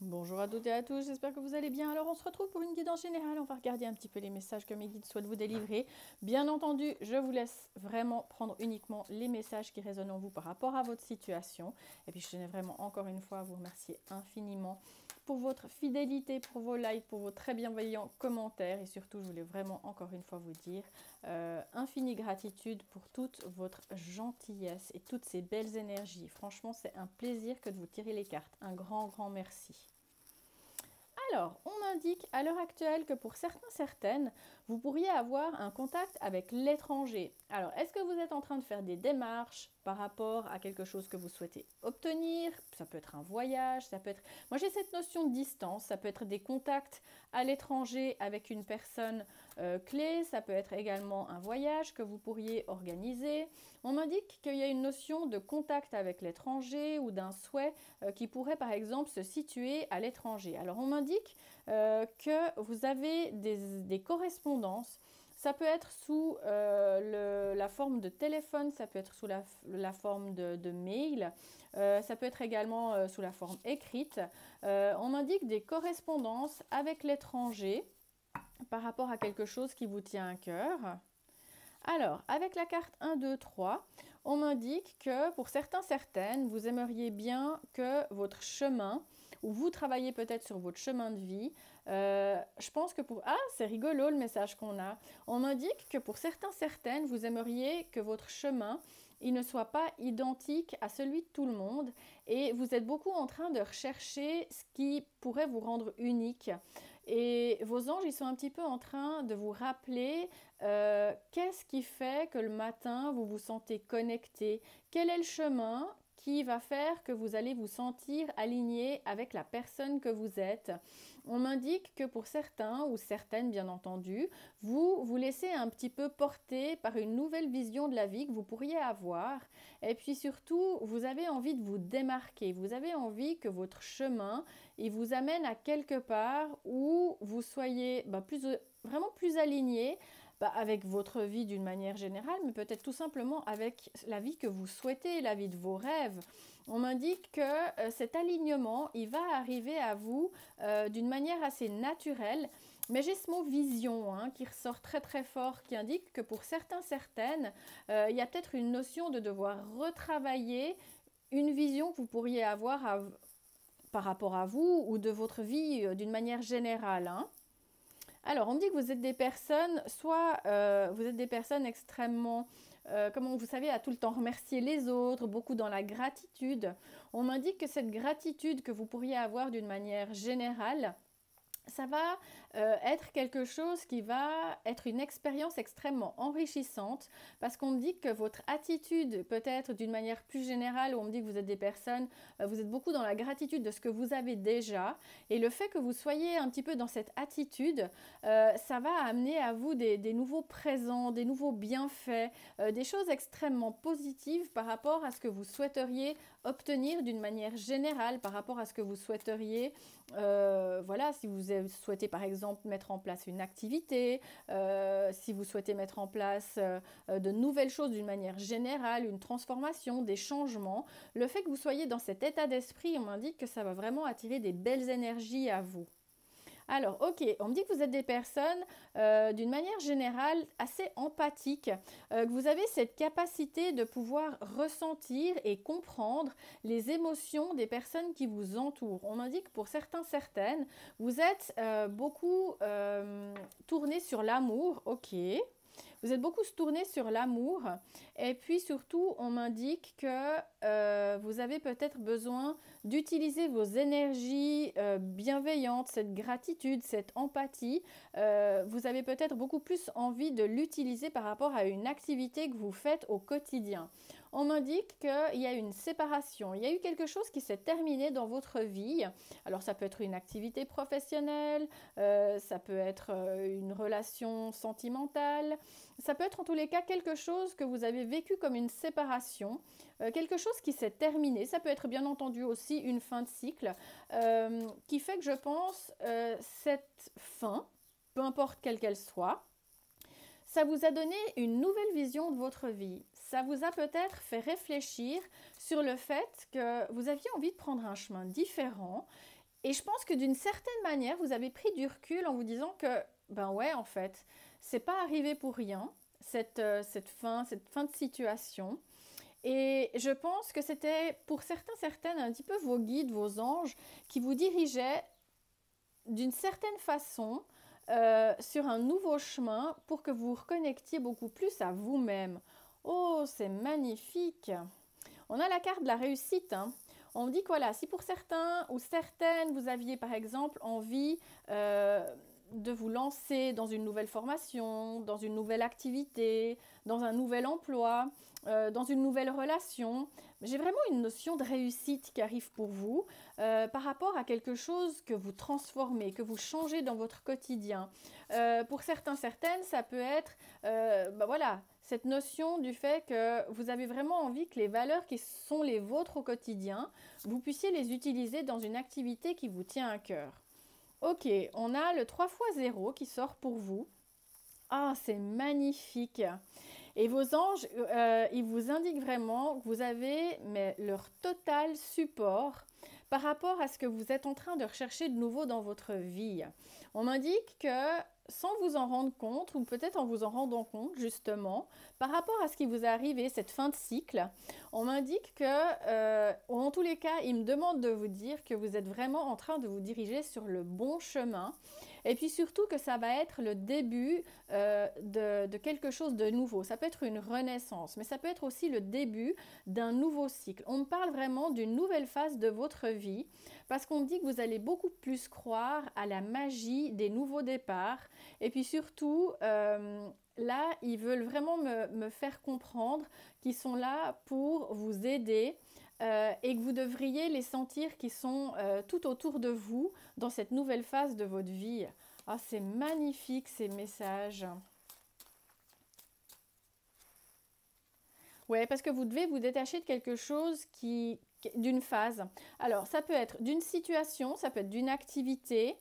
Bonjour à toutes et à tous, j'espère que vous allez bien. Alors on se retrouve pour une guidance générale, on va regarder un petit peu les messages que mes guides souhaitent vous délivrer. Bien entendu, je vous laisse vraiment prendre uniquement les messages qui résonnent en vous par rapport à votre situation. Et puis je tenais vraiment encore une fois à vous remercier infiniment pour votre fidélité, pour vos likes, pour vos très bienveillants commentaires. Et surtout, je voulais vraiment encore une fois vous dire infinie gratitude pour toute votre gentillesse et toutes ces belles énergies. Franchement, c'est un plaisir que de vous tirer les cartes. Un grand, grand merci. Alors, on m'indique à l'heure actuelle que pour certains, certaines, vous pourriez avoir un contact avec l'étranger. Alors, est-ce que vous êtes en train de faire des démarches par rapport à quelque chose que vous souhaitez obtenir? Ça peut être un voyage, ça peut être... Moi, j'ai cette notion de distance, ça peut être des contacts à l'étranger avec une personne clé, ça peut être également un voyage que vous pourriez organiser. On m'indique qu'il y a une notion de contact avec l'étranger ou d'un souhait qui pourrait par exemple se situer à l'étranger. Alors on m'indique que vous avez des correspondances. Ça peut être sous la forme de téléphone, ça peut être sous la forme de mail, ça peut être également sous la forme écrite. On m'indique des correspondances avec l'étranger par rapport à quelque chose qui vous tient à cœur. Alors, avec la carte 1, 2, 3, on m'indique que pour certains, certaines, vous aimeriez bien que votre chemin, ou vous travaillez peut-être sur votre chemin de vie, je pense que pour... Ah, c'est rigolo le message qu'on a. On m'indique que pour certains, certaines, vous aimeriez que votre chemin, il ne soit pas identique à celui de tout le monde et vous êtes beaucoup en train de rechercher ce qui pourrait vous rendre unique. Et vos anges, ils sont un petit peu en train de vous rappeler qu'est-ce qui fait que le matin, vous vous sentez connecté. Quel est le chemin qui va faire que vous allez vous sentir aligné avec la personne que vous êtes. On m'indique que pour certains ou certaines bien entendu, vous vous laissez un petit peu porter par une nouvelle vision de la vie que vous pourriez avoir et puis surtout vous avez envie de vous démarquer, vous avez envie que votre chemin il vous amène à quelque part où vous soyez vraiment plus aligné avec votre vie d'une manière générale, mais peut-être tout simplement avec la vie que vous souhaitez, la vie de vos rêves. On m'indique que cet alignement, il va arriver à vous d'une manière assez naturelle. Mais j'ai ce mot vision qui ressort très très fort, qui indique que pour certains, certaines, il y a peut-être une notion de devoir retravailler une vision que vous pourriez avoir par rapport à vous ou de votre vie d'une manière générale. Alors, on me dit que vous êtes des personnes, soit vous êtes des personnes extrêmement, comment vous savez, à tout le temps remercier les autres, beaucoup dans la gratitude. On m'indique que cette gratitude que vous pourriez avoir d'une manière générale, ça va être quelque chose qui va être une expérience extrêmement enrichissante parce qu'on me dit que votre attitude peut être d'une manière plus générale, où on me dit que vous êtes des personnes, vous êtes beaucoup dans la gratitude de ce que vous avez déjà et le fait que vous soyez un petit peu dans cette attitude, ça va amener à vous des nouveaux présents, des nouveaux bienfaits, des choses extrêmement positives par rapport à ce que vous souhaiteriez obtenir d'une manière générale, par rapport à ce que vous souhaiteriez, voilà, si vous souhaitez par exemple mettre en place une activité, si vous souhaitez mettre en place de nouvelles choses d'une manière générale, une transformation, des changements, le fait que vous soyez dans cet état d'esprit, on m'indique que ça va vraiment attirer des belles énergies à vous. Alors, ok, on me dit que vous êtes des personnes, d'une manière générale, assez empathiques, que vous avez cette capacité de pouvoir ressentir et comprendre les émotions des personnes qui vous entourent. On m'indique que pour certains, certaines, vous êtes beaucoup tourné sur l'amour, ok. Vous êtes beaucoup tourné sur l'amour et puis surtout on m'indique que vous avez peut-être besoin d'utiliser vos énergies bienveillantes, cette gratitude, cette empathie. Vous avez peut-être beaucoup plus envie de l'utiliser par rapport à une activité que vous faites au quotidien. On m'indique qu'il y a une séparation, il y a eu quelque chose qui s'est terminé dans votre vie. Alors ça peut être une activité professionnelle, ça peut être une relation sentimentale, ça peut être en tous les cas quelque chose que vous avez vécu comme une séparation, quelque chose qui s'est terminé. Ça peut être bien entendu aussi une fin de cycle qui fait que je pense cette fin, peu importe quelle qu'elle soit, ça vous a donné une nouvelle vision de votre vie. Ça vous a peut-être fait réfléchir sur le fait que vous aviez envie de prendre un chemin différent Et je pense que d'une certaine manière, vous avez pris du recul en vous disant que, ben ouais, en fait, c'est pas arrivé pour rien, cette fin de situation. Et je pense que c'était pour certains, certaines, un petit peu vos guides, vos anges, qui vous dirigeaient d'une certaine façon sur un nouveau chemin pour que vous vous reconnectiez beaucoup plus à vous-même. Oh, c'est magnifique! On a la carte de la réussite, hein. On dit que voilà, si pour certains ou certaines, vous aviez par exemple envie de vous lancer dans une nouvelle formation, dans une nouvelle activité, dans un nouvel emploi, dans une nouvelle relation, j'ai vraiment une notion de réussite qui arrive pour vous par rapport à quelque chose que vous transformez, que vous changez dans votre quotidien. Pour certains, certaines, ça peut être, voilà, cette notion du fait que vous avez vraiment envie que les valeurs qui sont les vôtres au quotidien, vous puissiez les utiliser dans une activité qui vous tient à cœur. Ok, on a le 3 x 0 qui sort pour vous. Ah, c'est magnifique! Et vos anges, ils vous indiquent vraiment que vous avez leur total support par rapport à ce que vous êtes en train de rechercher de nouveau dans votre vie. On m'indique que sans vous en rendre compte, ou peut-être en vous en rendant compte justement, par rapport à ce qui vous est arrivé, cette fin de cycle, on m'indique que, en tous les cas, il me demande de vous dire que vous êtes vraiment en train de vous diriger sur le bon chemin. Et puis surtout que ça va être le début de quelque chose de nouveau. Ça peut être une renaissance, mais ça peut être aussi le début d'un nouveau cycle. On me parle vraiment d'une nouvelle phase de votre vie parce qu'on dit que vous allez beaucoup plus croire à la magie des nouveaux départs. Et puis surtout, là, ils veulent vraiment me faire comprendre qu'ils sont là pour vous aider. Et que vous devriez les sentir qui sont tout autour de vous dans cette nouvelle phase de votre vie. Ah, c'est magnifique ces messages. Ouais, parce que vous devez vous détacher de quelque chose d'une phase. Alors, ça peut être d'une situation, ça peut être d'une activité.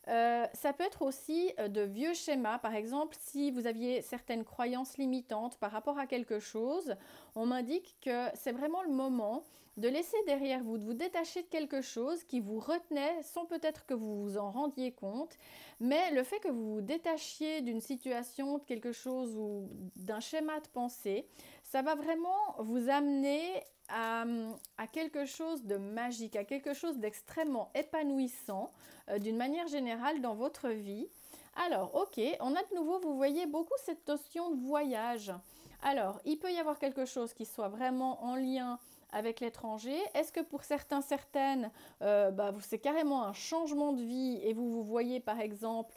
Ça peut être aussi de vieux schémas. Par exemple, si vous aviez certaines croyances limitantes par rapport à quelque chose, on m'indique que c'est vraiment le moment de laisser derrière vous, de vous détacher de quelque chose qui vous retenait sans peut-être que vous vous en rendiez compte. Mais le fait que vous vous détachiez d'une situation, de quelque chose ou d'un schéma de pensée, ça va vraiment vous amener à quelque chose de magique, à quelque chose d'extrêmement épanouissant d'une manière générale dans votre vie. Alors, ok, on a de nouveau, vous voyez beaucoup cette notion de voyage. Alors, il peut y avoir quelque chose qui soit vraiment en lien avec l'étranger. Est-ce que pour certains, certaines, c'est carrément un changement de vie et vous vous voyez par exemple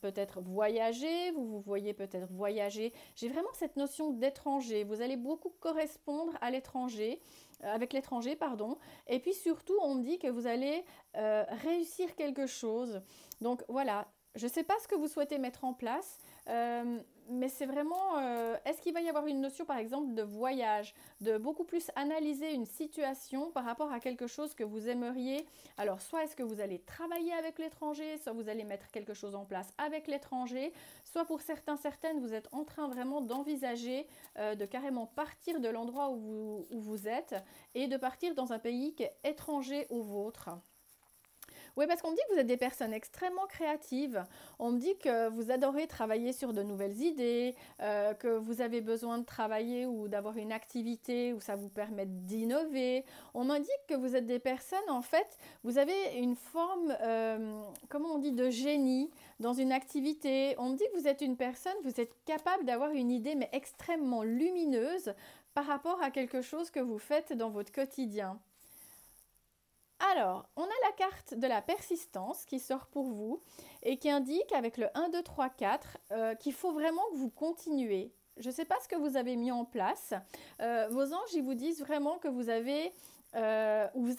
peut-être voyager, vous vous voyez peut-être voyager. J'ai vraiment cette notion d'étranger. Vous allez beaucoup correspondre à l'étranger, avec l'étranger, pardon. Et puis surtout, on me dit que vous allez réussir quelque chose. Donc voilà, je ne sais pas ce que vous souhaitez mettre en place, mais c'est vraiment, est-ce qu'il va y avoir une notion par exemple de voyage, de beaucoup plus analyser une situation par rapport à quelque chose que vous aimeriez. Alors soit est-ce que vous allez travailler avec l'étranger, soit vous allez mettre quelque chose en place avec l'étranger, soit pour certains, certaines, vous êtes en train vraiment d'envisager de carrément partir de l'endroit où vous êtes et de partir dans un pays qui est étranger au vôtre. Oui, parce qu'on me dit que vous êtes des personnes extrêmement créatives. On me dit que vous adorez travailler sur de nouvelles idées, que vous avez besoin de travailler ou d'avoir une activité où ça vous permet d'innover. On m'indique que vous êtes des personnes, en fait, vous avez une forme, comment on dit, de génie dans une activité. On me dit que vous êtes une personne, vous êtes capable d'avoir une idée, mais extrêmement lumineuse par rapport à quelque chose que vous faites dans votre quotidien. Alors, on a la carte de la persistance qui sort pour vous et qui indique avec le 1, 2, 3, 4 qu'il faut vraiment que vous continuez. Je ne sais pas ce que vous avez mis en place. Vos anges, ils vous disent vraiment que vous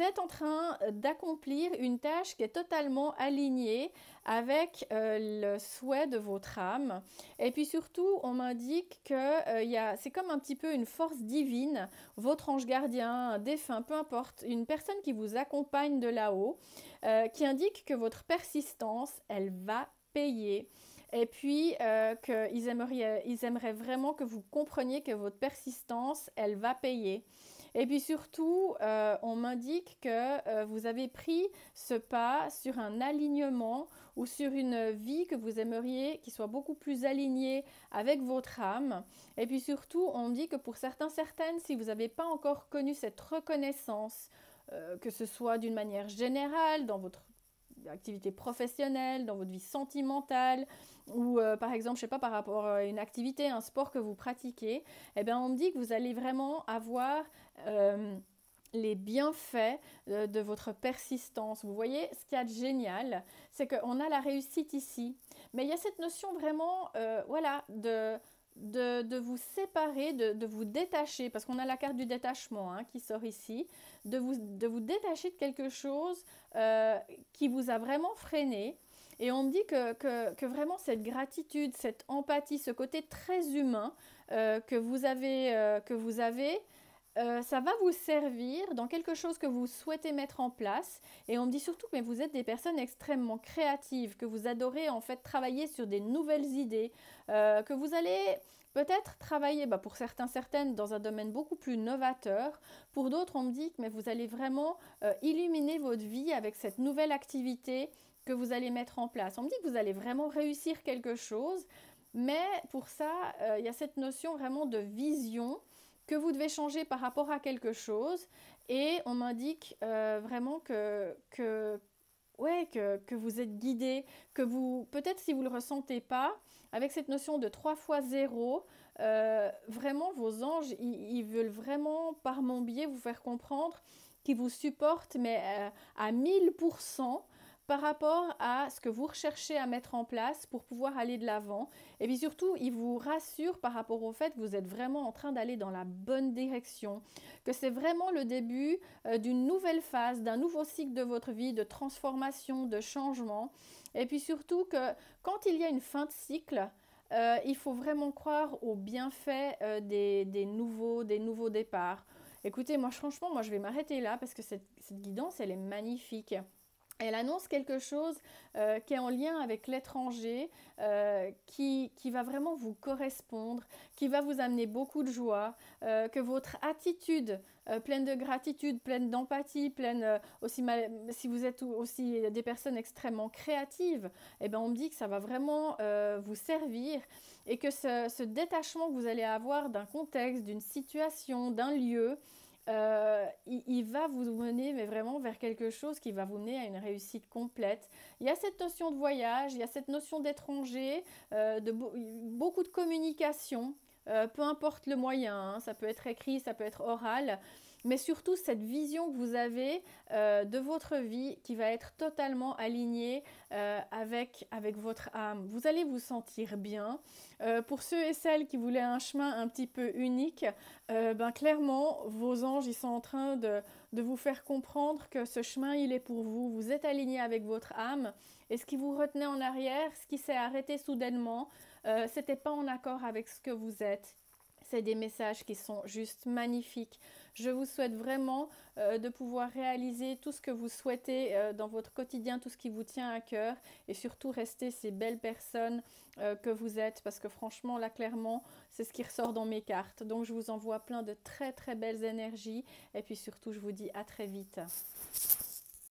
êtes en train d'accomplir une tâche qui est totalement alignée avec le souhait de votre âme. Et puis surtout, on m'indique que c'est comme un petit peu une force divine, votre ange gardien, un défunt, peu importe, une personne qui vous accompagne de là-haut, qui indique que votre persistance, elle va payer. Et puis, ils aimeraient vraiment que vous compreniez que votre persistance, elle va payer. Et puis surtout, on m'indique que vous avez pris ce pas sur un alignement ou sur une vie que vous aimeriez qui soit beaucoup plus alignée avec votre âme. Et puis surtout, on me dit que pour certaines, si vous n'avez pas encore connu cette reconnaissance, que ce soit d'une manière générale dans votre activité professionnelle, dans votre vie sentimentale, ou par exemple, je sais pas, par rapport à une activité, un sport que vous pratiquez, eh bien, on me dit que vous allez vraiment avoir les bienfaits de votre persistance. Vous voyez, ce qu'il y a de génial, c'est qu'on a la réussite ici, mais il y a cette notion vraiment, voilà, de vous séparer, de vous détacher, parce qu'on a la carte du détachement hein, qui sort ici, de vous détacher de quelque chose qui vous a vraiment freiné. Et on me dit que vraiment cette gratitude, cette empathie, ce côté très humain que vous avez, ça va vous servir dans quelque chose que vous souhaitez mettre en place. Et on me dit surtout que vous êtes des personnes extrêmement créatives, que vous adorez en fait travailler sur des nouvelles idées, que vous allez peut-être travailler pour certaines dans un domaine beaucoup plus novateur. Pour d'autres, on me dit que vous allez vraiment illuminer votre vie avec cette nouvelle activité que vous allez mettre en place. On me dit que vous allez vraiment réussir quelque chose, mais pour ça, il y a cette notion vraiment de vision que vous devez changer par rapport à quelque chose. Et on m'indique vraiment que vous êtes guidé, que vous, peut-être si vous ne le ressentez pas, avec cette notion de 3 fois 0, vraiment vos anges, ils veulent vraiment par mon biais vous faire comprendre qu'ils vous supportent, mais à 1000%, par rapport à ce que vous recherchez à mettre en place pour pouvoir aller de l'avant. Et puis surtout, il vous rassure par rapport au fait que vous êtes vraiment en train d'aller dans la bonne direction, que c'est vraiment le début d'une nouvelle phase, d'un nouveau cycle de votre vie, de transformation, de changement. Et puis surtout que quand il y a une fin de cycle, il faut vraiment croire aux bienfaits des nouveaux départs. Écoutez, franchement, je vais m'arrêter là parce que cette guidance, elle est magnifique. Elle annonce quelque chose qui est en lien avec l'étranger, qui va vraiment vous correspondre, qui va vous amener beaucoup de joie, que votre attitude pleine de gratitude, pleine d'empathie, si vous êtes aussi des personnes extrêmement créatives, eh ben on me dit que ça va vraiment vous servir et que ce détachement que vous allez avoir d'un contexte, d'une situation, d'un lieu, il va vous mener mais vraiment vers quelque chose qui va vous mener à une réussite complète. Il y a cette notion de voyage, il y a cette notion d'étranger, beaucoup de communication, peu importe le moyen, hein, ça peut être écrit, ça peut être oral, mais surtout cette vision que vous avez de votre vie qui va être totalement alignée avec votre âme. Vous allez vous sentir bien. Pour ceux et celles qui voulaient un chemin un petit peu unique, clairement, vos anges, ils sont en train de vous faire comprendre que ce chemin, il est pour vous. Vous êtes aligné avec votre âme. Et ce qui vous retenait en arrière, ce qui s'est arrêté soudainement, c'était pas en accord avec ce que vous êtes. C'est des messages qui sont juste magnifiques. Je vous souhaite vraiment de pouvoir réaliser tout ce que vous souhaitez dans votre quotidien, tout ce qui vous tient à cœur et surtout rester ces belles personnes que vous êtes parce que franchement, là, clairement, c'est ce qui ressort dans mes cartes. Donc, je vous envoie plein de très, très belles énergies et puis surtout, je vous dis à très vite.